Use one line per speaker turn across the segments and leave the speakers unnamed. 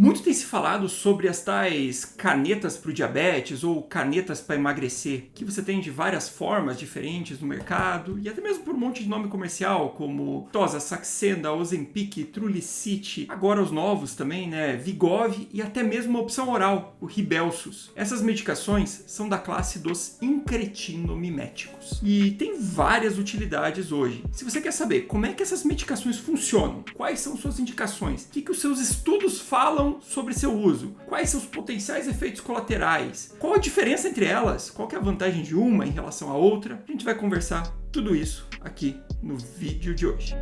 Muito tem se falado sobre as tais canetas para o diabetes ou canetas para emagrecer, que você tem de várias formas diferentes no mercado e até mesmo por um monte de nome comercial, como Tosa, Saxenda, Ozempic, Trulicity, agora os novos também, né, Vigov e até mesmo uma opção oral, o Rybelsus. Essas medicações são da classe dos incretinamiméticos e tem várias utilidades hoje. Se você quer saber como é que essas medicações funcionam, quais são suas indicações, o que os seus estudos falam sobre seu uso, quais são os potenciais efeitos colaterais, qual a diferença entre elas, qual que é a vantagem de uma em relação à outra, a gente vai conversar tudo isso aqui no vídeo de hoje.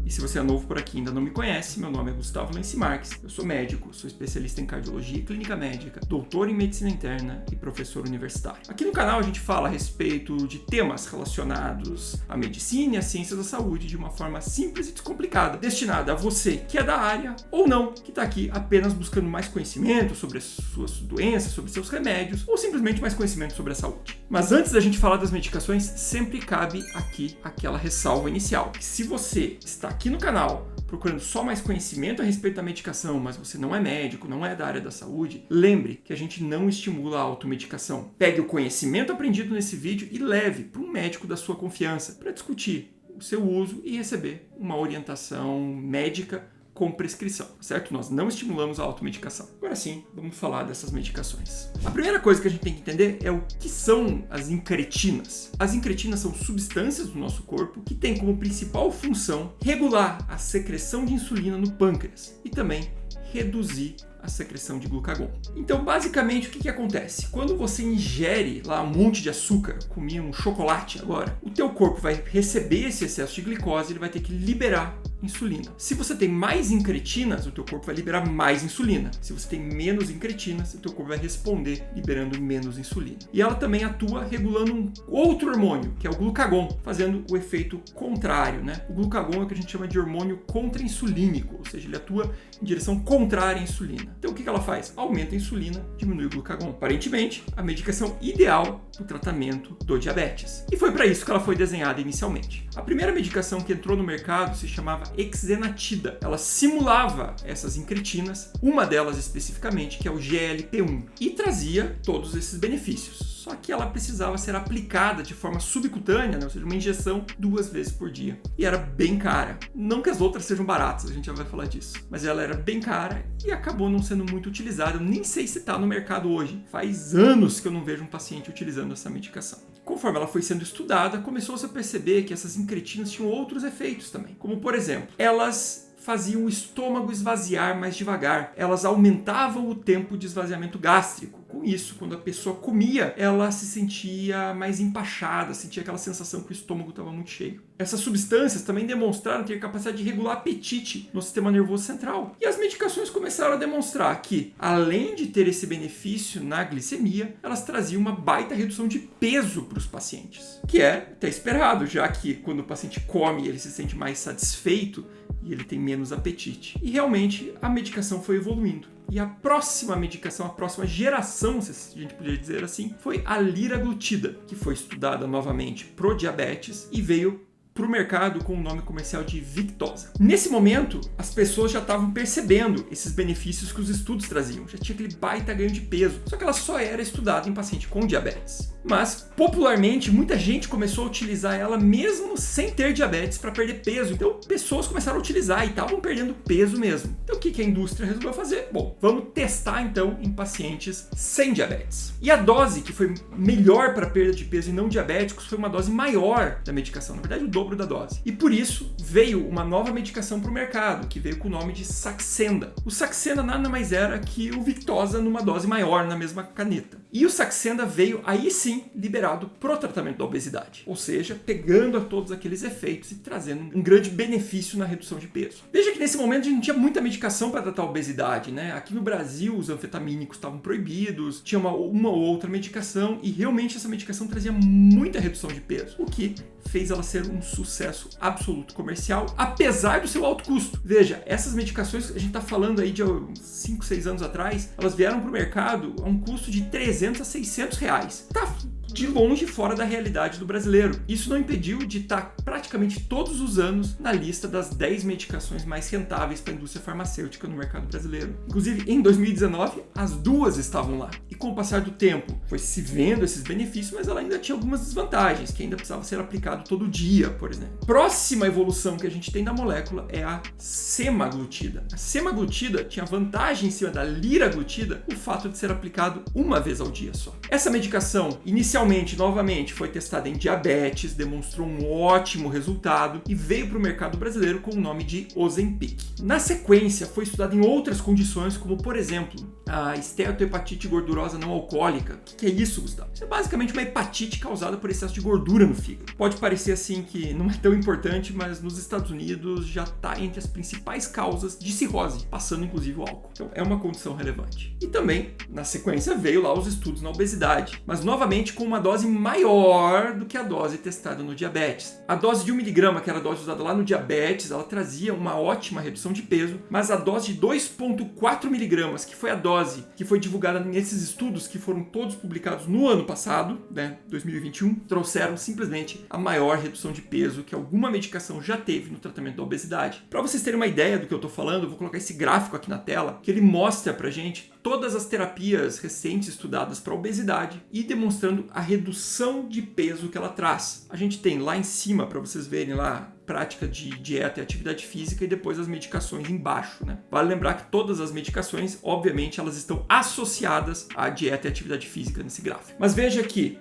E se você é novo por aqui e ainda não me conhece, meu nome é Gustavo Lenci Marques, eu sou médico, sou especialista em cardiologia e clínica médica, doutor em medicina interna e professor universitário. Aqui no canal a gente fala a respeito de temas relacionados à medicina e às ciências da saúde de uma forma simples e descomplicada, destinada a você que é da área ou não, que está aqui apenas buscando mais conhecimento sobre as suas doenças, sobre seus remédios ou simplesmente mais conhecimento sobre a saúde. Mas antes da gente falar das medicações, sempre cabe aqui aquela ressalva inicial, que se você está aqui no canal procurando só mais conhecimento a respeito da medicação, mas você não é médico, não é da área da saúde, lembre que a gente não estimula a automedicação. Pegue o conhecimento aprendido nesse vídeo e leve para um médico da sua confiança para discutir o seu uso e receber uma orientação médica com prescrição, certo? Nós não estimulamos a automedicação. Agora sim, vamos falar dessas medicações. A primeira coisa que a gente tem que entender é o que são as incretinas. As incretinas são substâncias do nosso corpo que têm como principal função regular a secreção de insulina no pâncreas e também reduzir a secreção de glucagon. Então, basicamente, o que acontece? Quando você ingere lá um monte de açúcar, comia um chocolate agora, o teu corpo vai receber esse excesso de glicose e ele vai ter que liberar insulina. Se você tem mais incretinas, o teu corpo vai liberar mais insulina. Se você tem menos incretinas, o teu corpo vai responder liberando menos insulina. E ela também atua regulando um outro hormônio, que é o glucagon, fazendo o efeito contrário, né? O glucagon é o que a gente chama de hormônio contra-insulínico, ou seja, ele atua em direção contrária à insulina. Então o que ela faz? Aumenta a insulina, diminui o glucagon. Aparentemente, a medicação ideal para o tratamento do diabetes. E foi para isso que ela foi desenhada inicialmente. A primeira medicação que entrou no mercado se chamava Exenatida. Ela simulava essas incretinas, uma delas especificamente, que é o GLP-1, e trazia todos esses benefícios. Só que ela precisava ser aplicada de forma subcutânea, né? Ou seja, uma injeção 2 vezes por dia. E era bem cara. Não que as outras sejam baratas, a gente já vai falar disso. Mas ela era bem cara e acabou não sendo muito utilizada. Eu nem sei se está no mercado hoje. Faz anos que eu não vejo um paciente utilizando essa medicação. Conforme ela foi sendo estudada, começou-se a perceber que essas incretinas tinham outros efeitos também. Como, por exemplo, elas faziam o estômago esvaziar mais devagar. Elas aumentavam o tempo de esvaziamento gástrico. Com isso, quando a pessoa comia, ela se sentia mais empachada, sentia aquela sensação que o estômago estava muito cheio. Essas substâncias também demonstraram ter capacidade de regular apetite no sistema nervoso central. E as medicações começaram a demonstrar que, além de ter esse benefício na glicemia, elas traziam uma baita redução de peso para os pacientes. Que é até esperado, já que quando o paciente come, ele se sente mais satisfeito e ele tem menos apetite. E realmente a medicação foi evoluindo. E a próxima medicação, a próxima geração, se a gente podia dizer assim, foi a liraglutida, que foi estudada novamente pro diabetes e veio para o mercado com o nome comercial de Victoza. Nesse momento, as pessoas já estavam percebendo esses benefícios que os estudos traziam. Já tinha aquele baita ganho de peso, só que ela só era estudada em paciente com diabetes. Mas, popularmente, muita gente começou a utilizar ela mesmo sem ter diabetes para perder peso. Então, pessoas começaram a utilizar e estavam perdendo peso mesmo. Então, o que a indústria resolveu fazer? Bom, vamos testar então em pacientes sem diabetes. E a dose que foi melhor para perda de peso em não diabéticos foi uma dose maior da medicação, na verdade o dobro da dose. E por isso veio uma nova medicação para o mercado, que veio com o nome de Saxenda. O Saxenda nada mais era que o Victoza numa dose maior, na mesma caneta. E o Saxenda veio aí sim liberado pro tratamento da obesidade, ou seja, pegando a todos aqueles efeitos e trazendo um grande benefício na redução de peso. Veja que nesse momento a gente não tinha muita medicação para tratar a obesidade, né? Aqui no Brasil os anfetamínicos estavam proibidos, tinha uma ou outra medicação e realmente essa medicação trazia muita redução de peso, o que fez ela ser um sucesso absoluto comercial, apesar do seu alto custo. Veja, essas medicações, a gente está falando aí de 5, 6 anos atrás, elas vieram para o mercado a um custo de 300 a 600 reais. Tá de longe fora da realidade do brasileiro. Isso não impediu de estar praticamente todos os anos na lista das 10 medicações mais rentáveis para a indústria farmacêutica no mercado brasileiro. Inclusive, em 2019, as duas estavam lá. E com o passar do tempo, foi se vendo esses benefícios, mas ela ainda tinha algumas desvantagens, que ainda precisava ser aplicado todo dia, por exemplo. Próxima evolução que a gente tem da molécula é a semaglutida. A semaglutida tinha vantagem em cima da liraglutida o fato de ser aplicado uma vez ao dia só. Essa medicação, inicialmente, novamente, foi testada em diabetes, demonstrou um ótimo resultado e veio para o mercado brasileiro com o nome de Ozempic. Na sequência, foi estudada em outras condições, como, por exemplo, a esteatohepatite gordurosa não alcoólica. O que é isso, Gustavo? Isso é basicamente uma hepatite causada por excesso de gordura no fígado. Pode parecer assim que não é tão importante, mas nos Estados Unidos já está entre as principais causas de cirrose, passando inclusive o álcool. Então é uma condição relevante. E também, na sequência, veio lá os estudos na obesidade, mas novamente com uma dose maior do que a dose testada no diabetes. A dose de 1 mg, que era a dose usada lá no diabetes, ela trazia uma ótima redução de peso, mas a dose de 2,4 mg, que foi a dose que foi divulgada nesses estudos, que foram todos publicados no ano passado, 2021, trouxeram simplesmente a maior redução de peso que alguma medicação já teve no tratamento da obesidade. Para vocês terem uma ideia do que eu estou falando, eu vou colocar esse gráfico aqui na tela, que ele mostra pra gente todas as terapias recentes estudadas para obesidade e demonstrando a redução de peso que ela traz. A gente tem lá em cima, para vocês verem lá, prática de dieta e atividade física e depois as medicações embaixo, né? Vale lembrar que todas as medicações, obviamente, elas estão associadas à dieta e atividade física nesse gráfico. Mas veja aqui,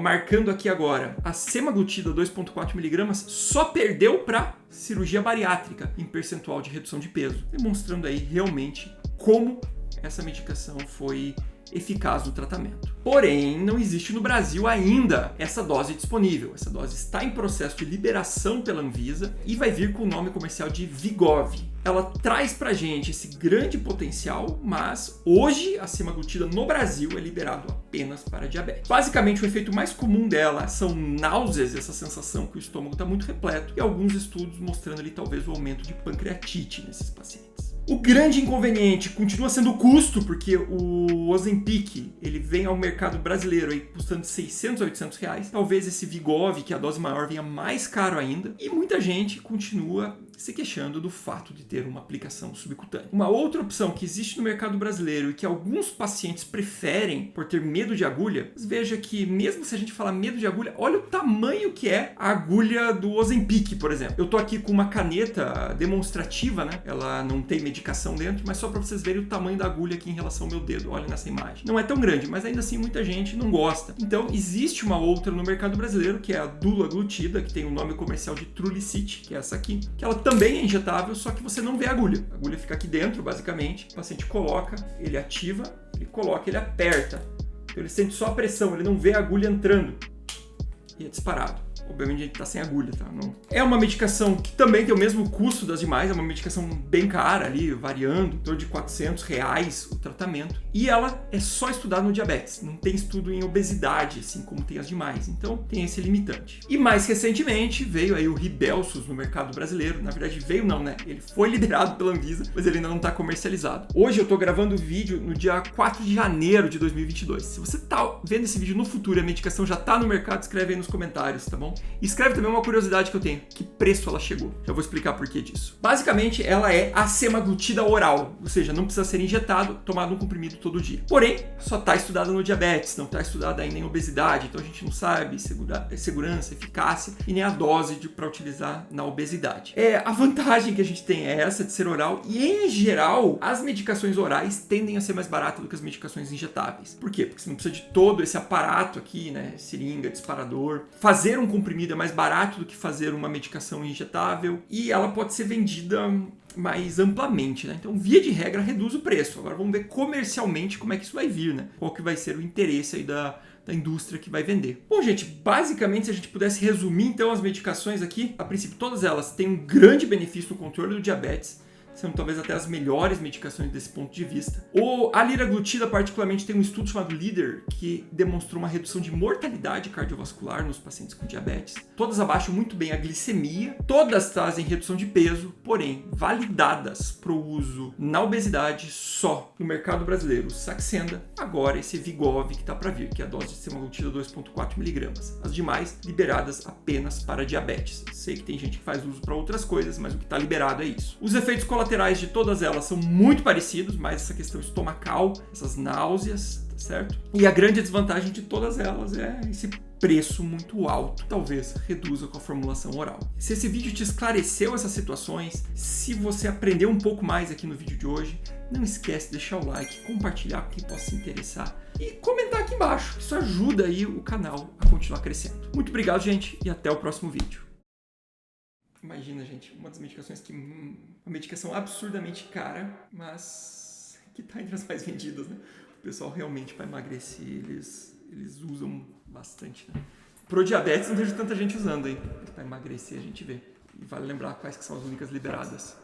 marcando aqui agora, a semaglutida 2,4 mg só perdeu para cirurgia bariátrica em percentual de redução de peso, demonstrando aí realmente como essa medicação foi eficaz no tratamento. Porém, não existe no Brasil ainda essa dose disponível. Essa dose está em processo de liberação pela Anvisa e vai vir com o nome comercial de Wegovy. Ela traz pra gente esse grande potencial, mas hoje a semaglutida no Brasil é liberado apenas para diabetes. Basicamente, o efeito mais comum dela são náuseas, essa sensação que o estômago está muito repleto, e alguns estudos mostrando ali talvez o aumento de pancreatite nesses pacientes. O grande inconveniente continua sendo o custo, porque o Ozempic ele vem ao mercado brasileiro aí custando de 600 a 800 reais. Talvez esse Wegovy, que é a dose maior, venha mais caro ainda. E muita gente continua se queixando do fato de ter uma aplicação subcutânea. Uma outra opção que existe no mercado brasileiro e que alguns pacientes preferem por ter medo de agulha, mas veja que mesmo se a gente falar medo de agulha, olha o tamanho que é a agulha do Ozempic, por exemplo. Eu tô aqui com uma caneta demonstrativa, né? Ela não tem medicação dentro, mas só para vocês verem o tamanho da agulha aqui em relação ao meu dedo. Olha nessa imagem. Não é tão grande, mas ainda assim muita gente não gosta. Então existe uma outra no mercado brasileiro, que é a dulaglutida, que tem o nome comercial de Trulicity, que é essa aqui, que ela também é injetável, só que você não vê a agulha. A agulha fica aqui dentro, basicamente. O paciente coloca, ele ativa, ele coloca, ele aperta. Então ele sente só a pressão, ele não vê a agulha entrando. E é disparado. Obviamente a gente tá sem agulha, tá? Não. É uma medicação que também tem o mesmo custo das demais, é uma medicação bem cara ali, variando, em torno de 400 reais o tratamento. E ela é só estudada no diabetes, não tem estudo em obesidade, assim como tem as demais. Então tem esse limitante. E mais recentemente veio aí o Rybelsus no mercado brasileiro. Na verdade veio não, né? Ele foi liberado pela Anvisa, mas ele ainda não tá comercializado. Hoje eu tô gravando o vídeo no dia 4 de janeiro de 2022. Se você tá vendo esse vídeo no futuro e a medicação já tá no mercado, escreve aí nos comentários, tá bom? E escreve também uma curiosidade que eu tenho. Que preço ela chegou? Já vou explicar por que disso. Basicamente, ela é a semaglutida oral. Ou seja, não precisa ser injetado, tomado um comprimido todo dia. Porém, só está estudada no diabetes, não está estudada ainda em obesidade. Então a gente não sabe segurança, eficácia e nem a dose para utilizar na obesidade. A vantagem que a gente tem é essa de ser oral. E em geral, as medicações orais tendem a ser mais baratas do que as medicações injetáveis. Por quê? Porque você não precisa de todo esse aparato aqui, né? Seringa, disparador. Fazer um comprimido é mais barato do que fazer uma medicação injetável e ela pode ser vendida mais amplamente, né? Então, via de regra, reduz o preço. Agora vamos ver comercialmente como é que isso vai vir, né? Qual que vai ser o interesse aí da indústria que vai vender. Bom, gente, basicamente, se a gente pudesse resumir então as medicações aqui, a princípio todas elas têm um grande benefício no controle do diabetes, sendo talvez até as melhores medicações desse ponto de vista. A liraglutida, particularmente, tem um estudo chamado LEADER, que demonstrou uma redução de mortalidade cardiovascular nos pacientes com diabetes. Todas abaixam muito bem a glicemia, todas trazem redução de peso, porém, validadas para o uso na obesidade só no mercado brasileiro. Saxenda, agora esse Vigov que está para vir, que é a dose de semaglutida 2,4 mg. As demais, liberadas apenas para diabetes. Sei que tem gente que faz uso para outras coisas, mas o que está liberado é isso. Os efeitos colaterais de todas elas são muito parecidos, mas essa questão estomacal, essas náuseas, tá certo? E a grande desvantagem de todas elas é esse preço muito alto, talvez reduza com a formulação oral. Se esse vídeo te esclareceu essas situações, se você aprendeu um pouco mais aqui no vídeo de hoje, não esquece de deixar o like, compartilhar com quem possa se interessar e comentar aqui embaixo. Isso ajuda aí o canal a continuar crescendo. Muito obrigado, gente, e até o próximo vídeo. Imagina, gente, uma das medicações que... uma medicação absurdamente cara, mas que está entre as mais vendidas, né? O pessoal realmente, para emagrecer, eles usam bastante, né? Pro diabetes não vejo tanta gente usando, hein? Para emagrecer a gente vê. E vale lembrar quais que são as únicas liberadas.